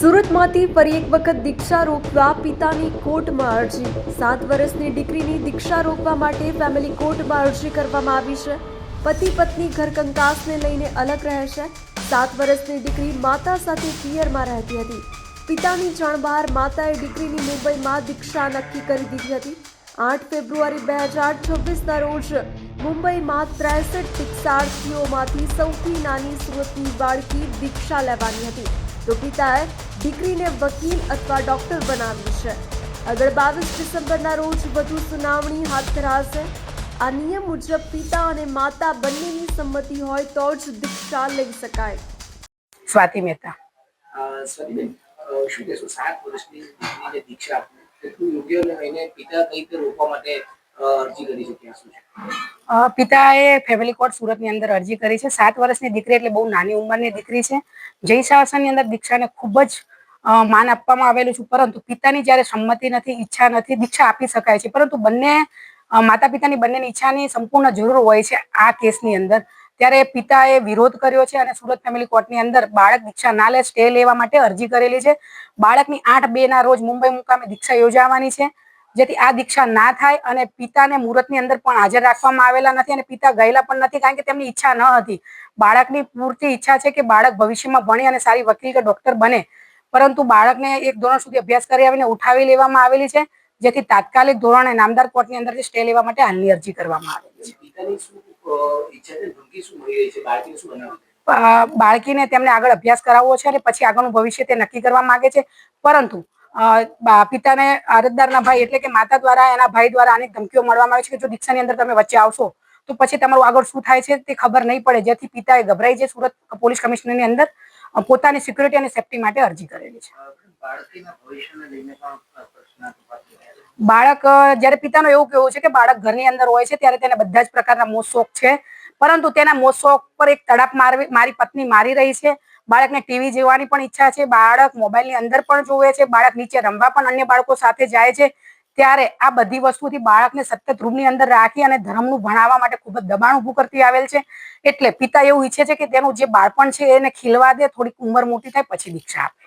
સુરતમાંથી ફરી એક વખત દીક્ષા રોકવા પિતાની કોર્ટમાં અરજી। 7 વર્ષની દીકરીની દીક્ષા રોકવા માટે ફેમિલી કોર્ટમાં અરજી કરવામાં આવી છે। પતિ પત્ની ઘર કંકાસને લઈને અલગ રહે છે। 7 વર્ષની દીકરી માતા સાથે પિયરમાં રહેતી હતી। પિતાની જાણ બહાર માતાએ દીકરીની મુંબઈમાં દીક્ષા નક્કી કરી દીધી હતી। 8 ફેબ્રુઆરી 2026ના રોજ મુંબઈમાં 63 દીક્ષાર્થીઓમાંથી સૌથી નાની સુરતની બાળકી દીક્ષા લેવાની હતી, તો પિતાએ દીકરીને વકીલ અથવા ડોક્ટર બનાવી છે। આગળ 22 ડિસેમ્બરના રોજ વધુ સુનાવણી હાથ ધરાશે। આ નિયમ મુજબ પિતા અને માતા બંનેની સંમતિ હોય તો જ દીક્ષા લઈ શકાય। સ્વાતિ મહેતા। સ્વાતિબેન, શું કહેશો 7 વર્ષની દીકરીને દીક્ષા આપવી એટલું યોગ્ય અને એને પિતા કઈ રીતે રોકવા માટે અરજી કરી છે, ત્યાં શું છે? પિતાએ ફેમિલી કોર્ટ સુરતની અંદર અરજી કરી છે। 7 વર્ષની દીકરી એટલે બહુ નાની ઉંમરની દીકરી છે। જય શાસનની અંદર દીક્ષાને ખૂબ જ માન આપવામાં આવેલું છે, પરંતુ પિતાની જ્યારે સંમતિ નથી, ઈચ્છા નથી, દીક્ષા આપી શકાય છે, પરંતુ બંને માતા પિતાની બંનેની ઈચ્છાની સંપૂર્ણ જરૂર હોય છે। આ કેસની અંદર ત્યારે પિતાએ વિરોધ કર્યો છે અને સુરત ફેમિલી કોર્ટની અંદર બાળક દીક્ષા ના લે, સ્ટે લેવા માટે અરજી કરેલી છે। બાળકની 8/2ના રોજ મુંબઈ મુકામે દીક્ષા યોજાવાની છે, જેથી આ દીક્ષા ના થાય અને પિતાને મુહૂર્તની અંદર પણ હાજર રાખવામાં આવેલા નથી અને પિતા ગયેલા પણ નથી, કારણ કે તેમની ઈચ્છા ન હતી। બાળકની પૂરતી ઈચ્છા છે કે બાળક ભવિષ્યમાં ભણી અને સારી વકીલ કે ડોક્ટર બને, પરંતુ બાળકને 1 ધોરણ સુધી અભ્યાસ કરી આવીને ઉઠાવી લેવામાં આવેલી છે, જેથી તાત્કાલિક ધોરણે નામદાર કોર્ટની અંદરથી સ્ટે લેવા માટે હાલની અરજી કરવામાં આવેલી છે। પિતાની શું ઈચ્છા છે, ધમકી શું મળી રહી છે, બાળકીને શું બનાવવું? બાળકીને તેમને આગળ અભ્યાસ કરાવવો છે અને પછી આગળનું ભવિષ્ય તે નક્કી કરવા માંગે છે, પરંતુ પિતાને અરજદારના ભાઈ એટલે કે માતા દ્વારા, એના ભાઈ દ્વારા અનેક ધમકીઓ મળવામાં આવે છે કે જો દીક્ષાની અંદર તમે વચ્ચે આવશો તો પછી તમારું આગળ શું થાય છે તે ખબર નહીં પડે, જેથી પિતાએ ગભરાઈ છે સુરત પોલીસ કમિશનરની અંદર પોતાની સિક્યુરિટી અને સેફટી માટે અરજી કરેલી છે। બાળકીના ભવિષ્યને લઈને પણ પ્રશ્ન બાળક જ્યારે પિતાનું એવું કહેવું છે કે બાળક ઘરની અંદર હોય છે ત્યારે તેને બધા જ પ્રકારના મોજ શોખ છે, પરંતુ તેના મોજ શોખ પર એક તડાપ મારી પત્ની મારી રહી છે। બાળકને ટીવી જોવાની પણ ઈચ્છા છે, બાળક મોબાઈલની અંદર પણ જોવે છે, બાળક નીચે રમવા પણ અન્ય બાળકો સાથે જાય છે, ત્યારે આ બધી વસ્તુથી બાળકને સતત રૂમની અંદર રાખી અને ધર્મનું ભણાવવા માટે ખૂબ જ દબાણ ઊભું કરતી આવેલ છે। એટલે પિતા એવું ઈચ્છે છે કે તેનું જે બાળપણ છે એને ખીલવા દે, થોડીક ઉંમર મોટી થાય પછી દીક્ષા આપે।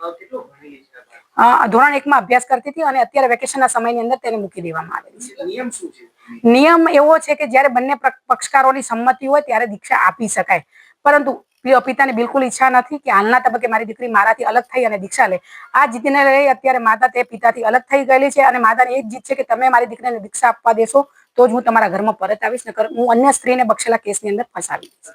ધોરણ 1માં અભ્યાસ કરતી હતી અને અત્યારે વેકેશનના સમયની અંદર તેને મૂકી દેવામાં આવેલી છે। નિયમ શું છે? નિયમ એવો છે કે જ્યારે બંને પક્ષકારોની સંમતિ હોય ત્યારે દીક્ષા આપી શકાય, પરંતુ પિતાને બિલકુલ ઈચ્છા નથી કે હાલના તબક્કે મારી દીકરી મારાથી અલગ થઈ અને દીક્ષા લે। આ જીતને લઈ અત્યારે માતા તે પિતાથી અલગ થઈ ગયેલી છે અને માતાની એક જીત છે કે તમે મારી દીકરીને દીક્ષા આપવા દેશો તો જ હું તમારા ઘરમાં પરત આવીશ, નકર હું અન્ય સ્ત્રીને બક્ષેલા કેસની અંદર ફસાવી દઈશ।